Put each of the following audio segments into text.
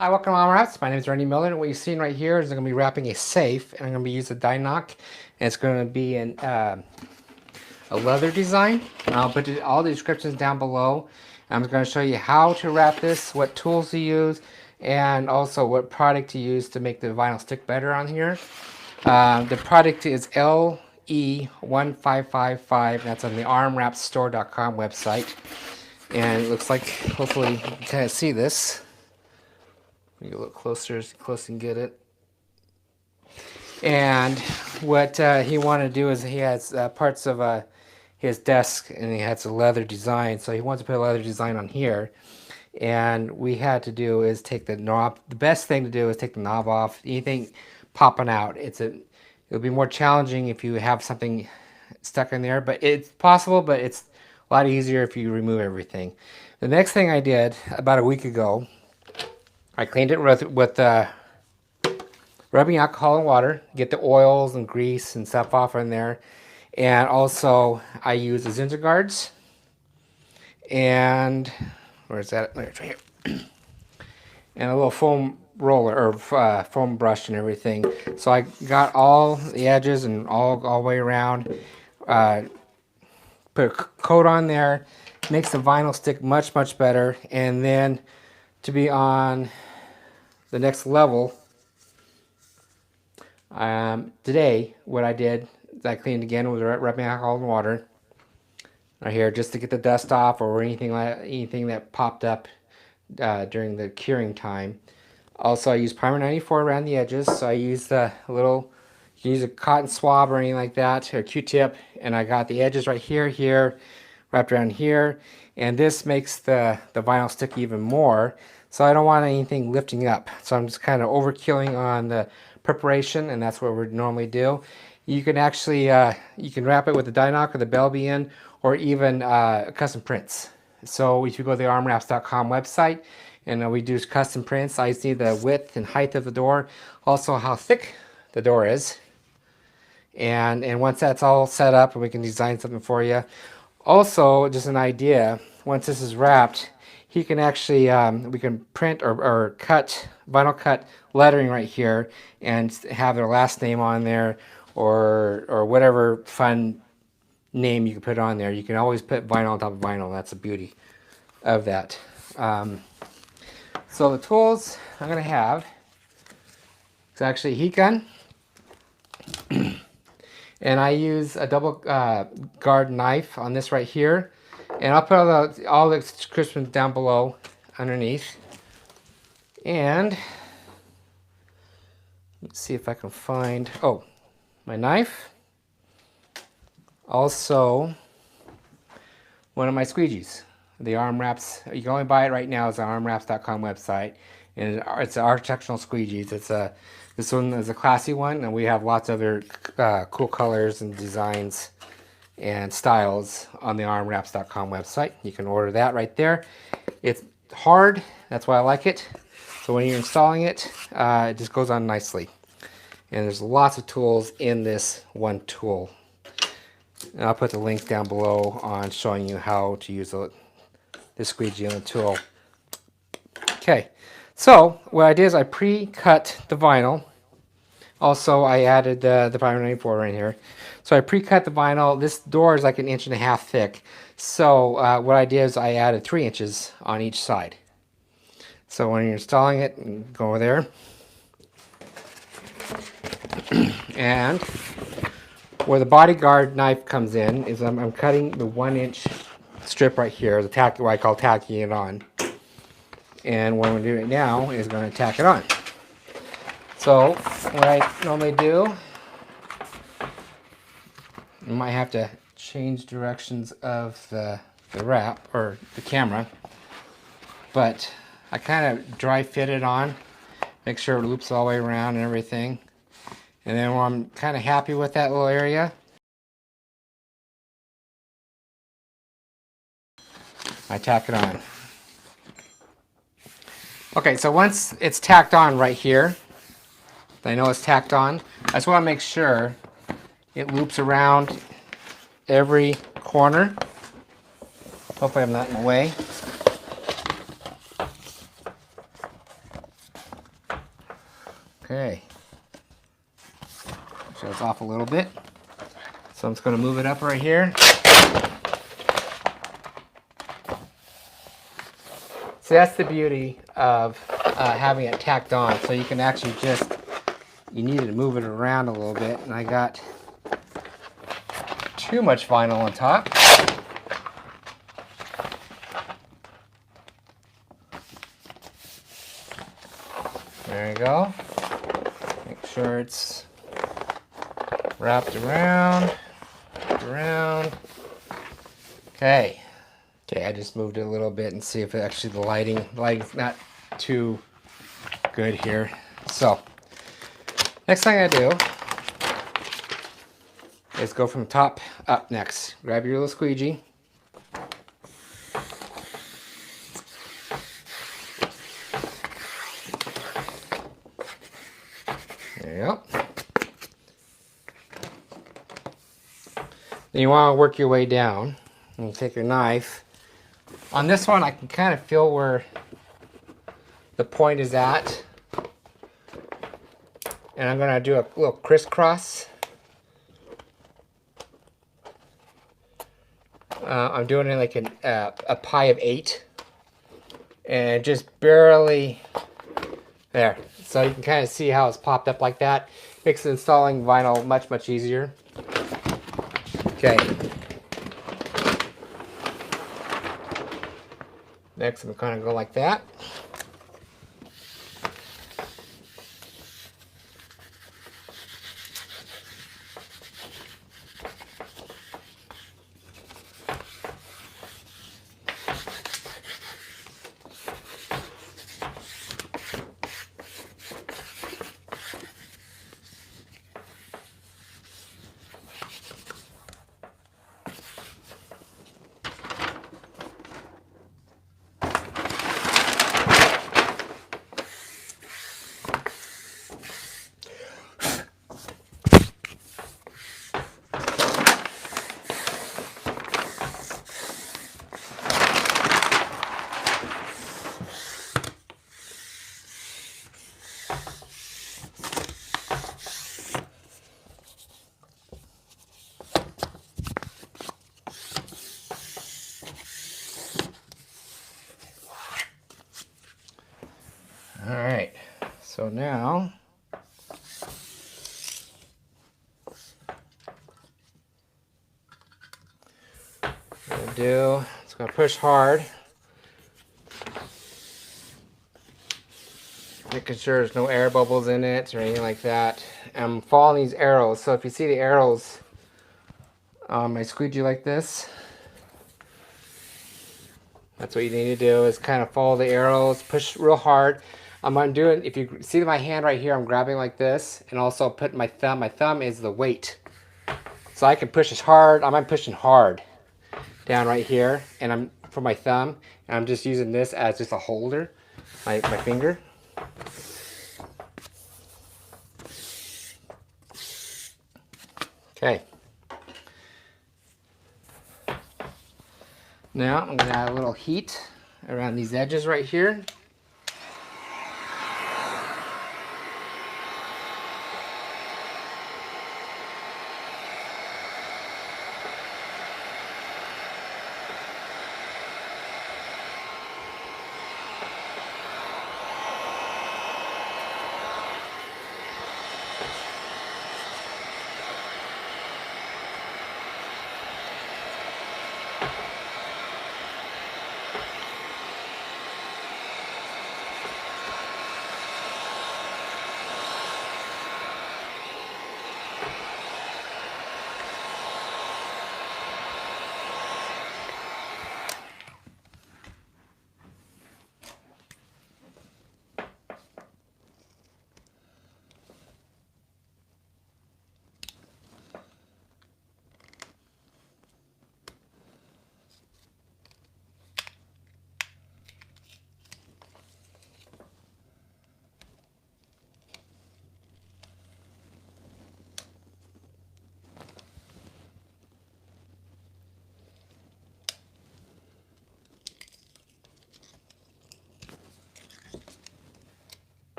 Hi, welcome to rmwraps. My name is Randy Miller, and what you're seeing right here is I'm going to be wrapping a safe, and I'm going to be using a Dinoc, and it's going to be a leather design. And I'll put all the descriptions down below. I'm going to show you how to wrap this, what tools to use, and also what product to use to make the vinyl stick better on here. The product is LE1555. That's on the rmwrapsstore.com website, and it looks like hopefully you can kind of see this. You look closer as close and get it. And what he wanted to do is he has parts of his desk, and he has a leather design. So he wants to put a leather design on here. And we had to do is take the knob. The best thing to do is take the knob off. Anything popping out, it'll be more challenging if you have something stuck in there. But it's possible, but it's a lot easier if you remove everything. The next thing I did about a week ago, I cleaned it with rubbing alcohol and water, get the oils and grease and stuff off in there. And also, I use the Zinsser guards. And, where's that? It's right here. And a little foam roller, or foam brush and everything. So I got all the edges and all the way around. Put a coat on there. Makes the vinyl stick much, much better. And then, to be on the next level, today what I did is I cleaned again with rubbing alcohol and water right here, just to get the dust off or anything that popped up during the curing time. Also, I used Primer 94 around the edges, so I used a little, you can use a cotton swab or anything like that, or Q-tip, and I got the edges right here, wrapped around here, and this makes the vinyl stick even more. So I don't want anything lifting up. So I'm just kind of overkilling on the preparation, and that's what we normally do. You can actually, you can wrap it with the Dinoc or the Belbian, or even custom prints. So if you go to the rmwraps.com website, and we do custom prints, I see the width and height of the door, also how thick the door is. And once that's all set up, we can design something for you. Also, just an idea, once this is wrapped, he can actually, we can print or cut, vinyl cut lettering right here and have their last name on there, or whatever fun name you can put on there. You can always put vinyl on top of vinyl. That's the beauty of that. So the tools I'm going to have is actually a heat gun. And I use a double guard knife on this right here. And I'll put all the descriptions down below underneath. And let's see if I can find, oh, my knife. Also, one of my squeegees. The rmwraps, you can only buy it right now. It's on rmwraps.com website. And it's an architectural squeegee. This one is a classy one, and we have lots of other cool colors and designs and styles on the rmwraps.com website. You can order that right there. It's hard, that's why I like it. So when you're installing it, it just goes on nicely. And there's lots of tools in this one tool. And I'll put the link down below on showing you how to use the squeegee on the tool. Okay, so what I did is I pre-cut the vinyl. Also, I added the Primer 94 right here. So I pre-cut the vinyl. This door is like 1.5 inches thick. So what I did is I added 3 inches on each side. So when you're installing it, go over there. And where the bodyguard knife comes in is I'm cutting the 1-inch strip right here, what I call tacking it on. And what I'm going to do right now is going to tack it on. So what I normally do, you might have to change directions of the wrap or the camera, but I kind of dry fit it on, make sure it loops all the way around and everything. And then when I'm kind of happy with that little area, I tack it on. Okay, so once it's tacked on right here, I know it's tacked on, I just want to make sure it loops around every corner. Hopefully I'm not in the way. Okay. Shows off a little bit. So I'm just going to move it up right here. So that's the beauty of having it tacked on. So you can actually just, you need to move it around a little bit. And I got too much vinyl on top. There you go. Make sure it's wrapped around. Okay. Okay, I just moved it a little bit and see if actually the lighting's not too good here. So, next thing I do is go from top up next. Grab your little squeegee. There you go. Then you want to work your way down. And you take your knife. On this one, I can kind of feel where the point is at. And I'm going to do a little crisscross. I'm doing it like a pie of 8. And just barely there. So you can kind of see how it's popped up like that. Makes installing vinyl much, much easier. Okay. Next, I'm kind of go like that. All right, so now what it's gonna push hard, making sure there's no air bubbles in it or anything like that. I'm following these arrows, so if you see the arrows on my squeegee like this, that's what you need to do, is kind of follow the arrows, push real hard. I'm doing, if you see my hand right here, I'm grabbing like this, and also putting my thumb. My thumb is the weight. So I can push as hard, I'm pushing hard down right here, and I'm for my thumb, and I'm just using this as just a holder, my finger. Okay. Now I'm gonna add a little heat around these edges right here.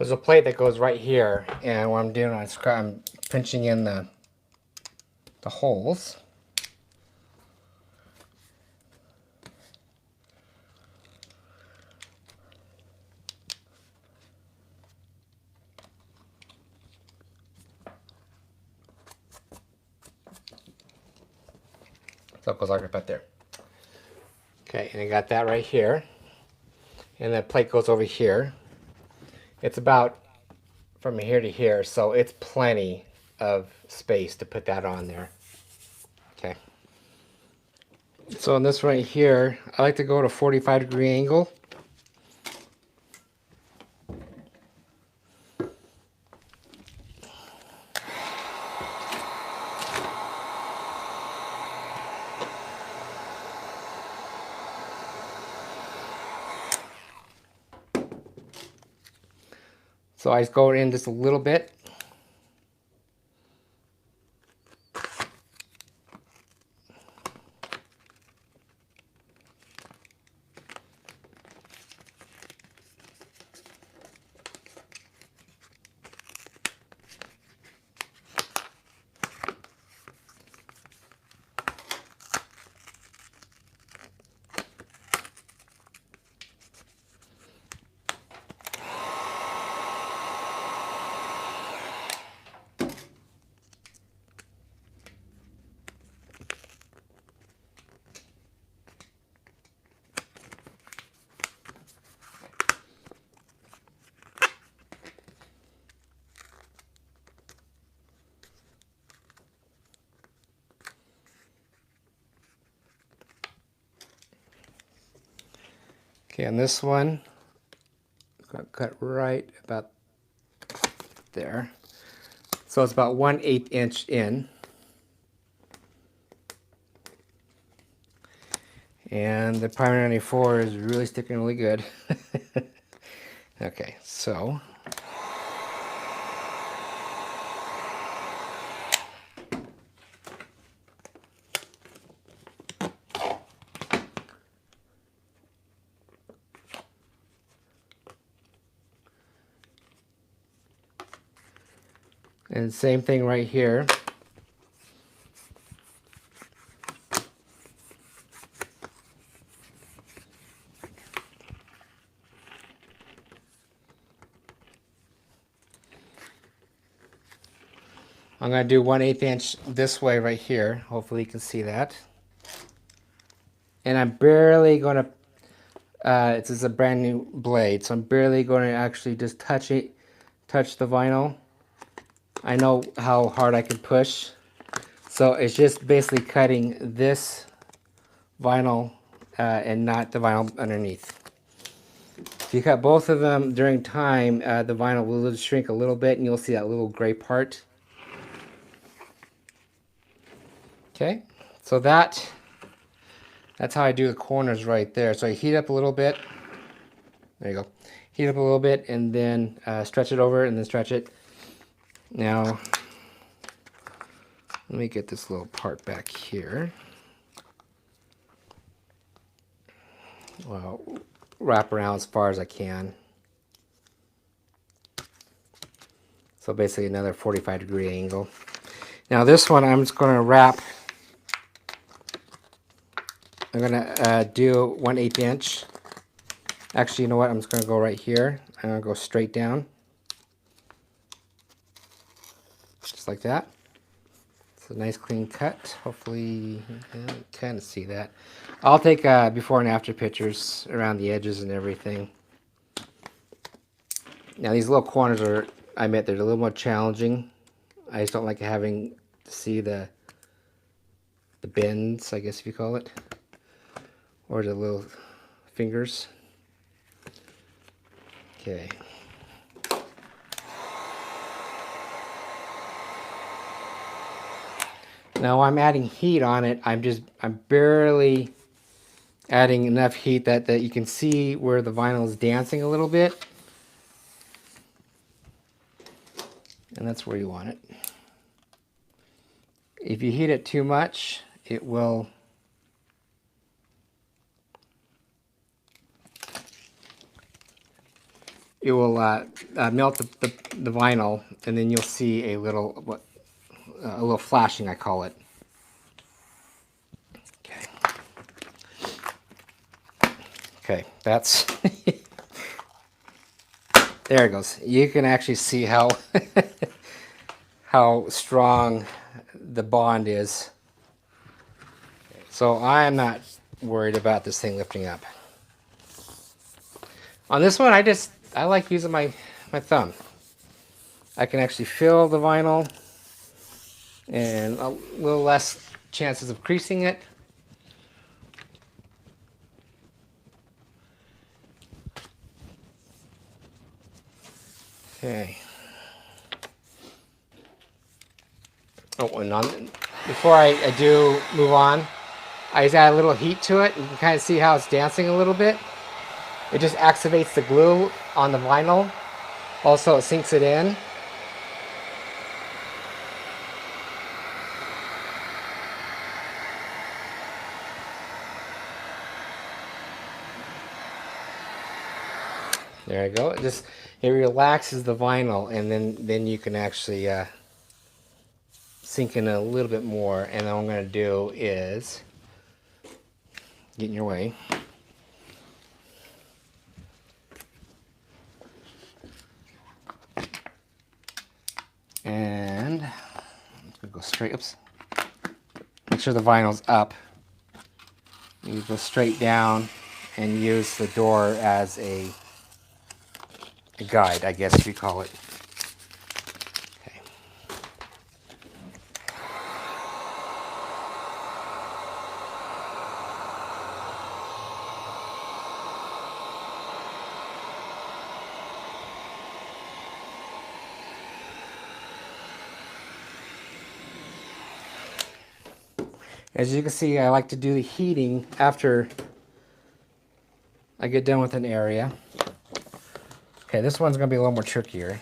There's a plate that goes right here, and what I'm doing, I'm pinching in the holes. So it goes like right there. Okay, and I got that right here. And the plate goes over here. It's about from here to here, so it's plenty of space to put that on there. Okay. So on this right here, I like to go to 45-degree angle. So I just go in just a little bit. Okay, on this one, I'm going to cut right about there. So it's about 1/8 inch in. And the Primer 94 is really sticking really good. Okay, so and same thing right here. I'm going to do 1/8 inch this way right here. Hopefully you can see that. And I'm barely going to, this is a brand new blade, so I'm barely going to actually just touch the vinyl. I know how hard I can push. So it's just basically cutting this vinyl and not the vinyl underneath. If you cut both of them during time, the vinyl will shrink a little bit and you'll see that little gray part. Okay, so that's how I do the corners right there. So I heat up a little bit. There you go. Heat up a little bit and then stretch it over and then stretch it. Now, let me get this little part back here. Well, wrap around as far as I can. So basically another 45-degree angle. Now this one I'm just going to wrap. I'm going to do 1/8 inch. Actually, you know what? I'm just going to go right here. I'm going to go straight down. Just like that. It's a nice clean cut. Hopefully you can kind of see that. I'll take before and after pictures around the edges and everything. Now these little corners are, I admit, they're a little more challenging. I just don't like having to see the bends, I guess if you call it. Or the little fingers. Okay. Now I'm adding heat on it. I'm barely adding enough heat that you can see where the vinyl is dancing a little bit. And that's where you want it. If you heat it too much, it will it will melt the vinyl, and then you'll see a little flashing, I call it. Okay. Okay, that's there it goes. You can actually see how how strong the bond is. So I am not worried about this thing lifting up. On this one, I like using my thumb. I can actually feel the vinyl and a little less chances of creasing it. Okay. Oh, and before I do move on, I just add a little heat to it. You can kind of see how it's dancing a little bit. It just activates the glue on the vinyl. Also, it sinks it in. There you go. It relaxes the vinyl, and then you can actually sink in a little bit more. And then what I'm going to do is get in your way. And I'm going to go straight. Oops. Make sure the vinyl's up. You go straight down and use the door as a guide, I guess you call it. Okay. As you can see, I like to do the heating after I get done with an area. Okay, this one's going to be a little more trickier.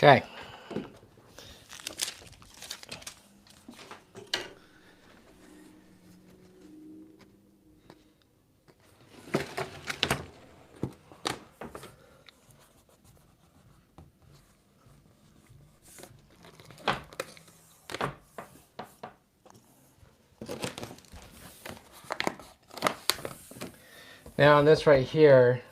Okay. Now on this right here,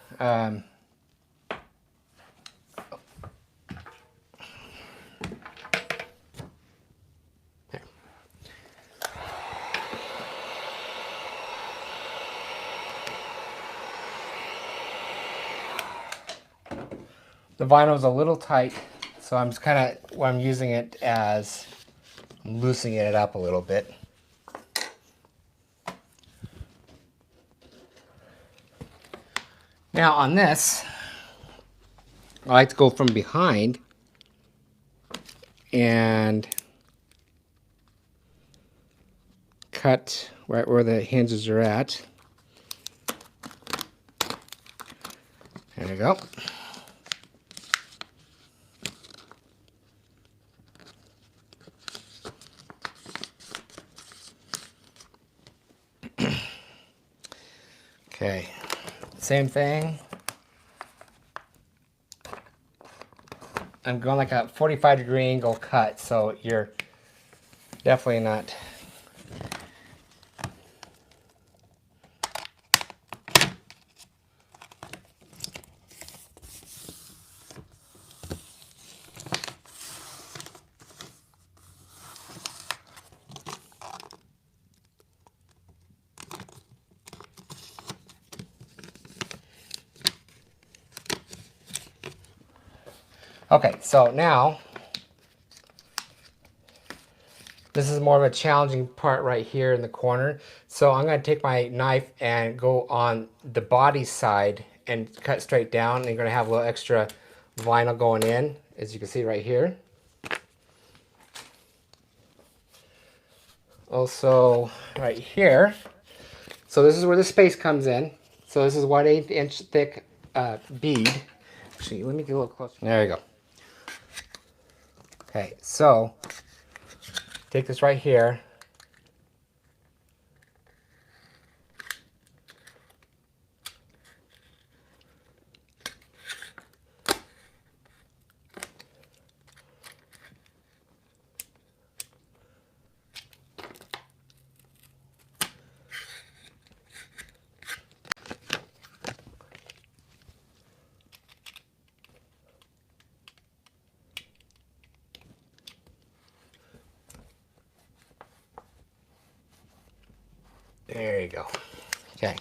The vinyl is a little tight, so I'm just kind of, when I'm using it as, I'm loosening it up a little bit. Now on this, I like to go from behind and cut right where the hinges are at. There we go. Okay, same thing. I'm going like a 45-degree angle cut, so you're definitely not. Okay, so now this is more of a challenging part right here in the corner. So I'm going to take my knife and go on the body side and cut straight down. And you're going to have a little extra vinyl going in, as you can see right here. Also right here. So this is where the space comes in. So this is 1/8 inch thick bead. Actually, let me get a little closer. There you go. Okay, so take this right here. There you go. Okay.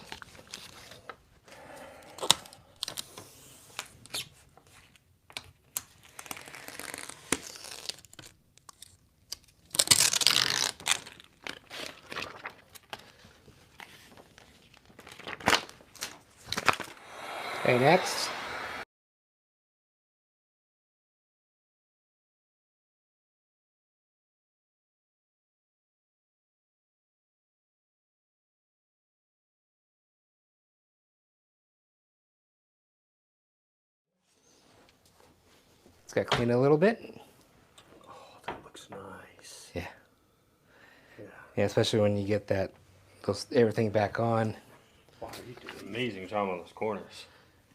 Okay, next. It's got to clean it a little bit. Oh, that looks nice. Yeah. Yeah, especially when you get that, everything back on. Wow, you did an amazing job on those corners.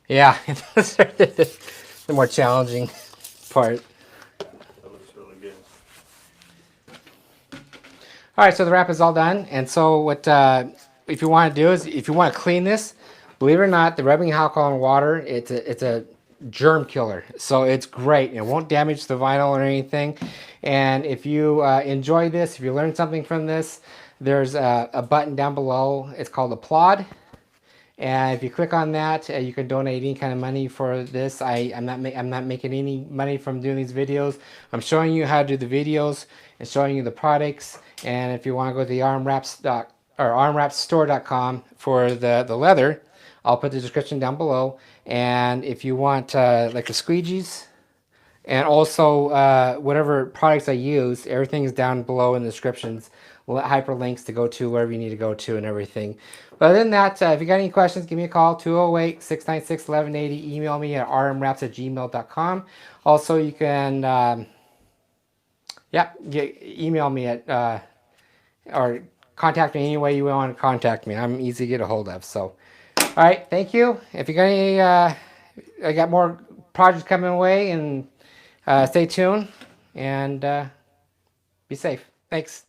Yeah, the more challenging part. That looks really good. All right, so the wrap is all done. And so what, if you want to do is, if you want to clean this, believe it or not, the rubbing alcohol and water, it's a germ killer. So it's great. It won't damage the vinyl or anything. And if you enjoy this, if you learned something from this, there's a button down below. It's called Applaud. And if you click on that, you can donate any kind of money for this. I'm not making any money from doing these videos. I'm showing you how to do the videos and showing you the products. And if you want to go to the rmwrapsstore.com for the leather, I'll put the description down below. And if you want like the squeegees and also whatever products I use, everything is down below in the descriptions. Hyperlinks to go to wherever you need to go to and everything. But other than that, if you got any questions, give me a call, 208-696-1180. Email me at rmwraps@gmail.com. Also, you can, email me at, or contact me any way you want to contact me. I'm easy to get a hold of. So, all right, thank you. If you got any, I got more projects coming away, and stay tuned and be safe. Thanks.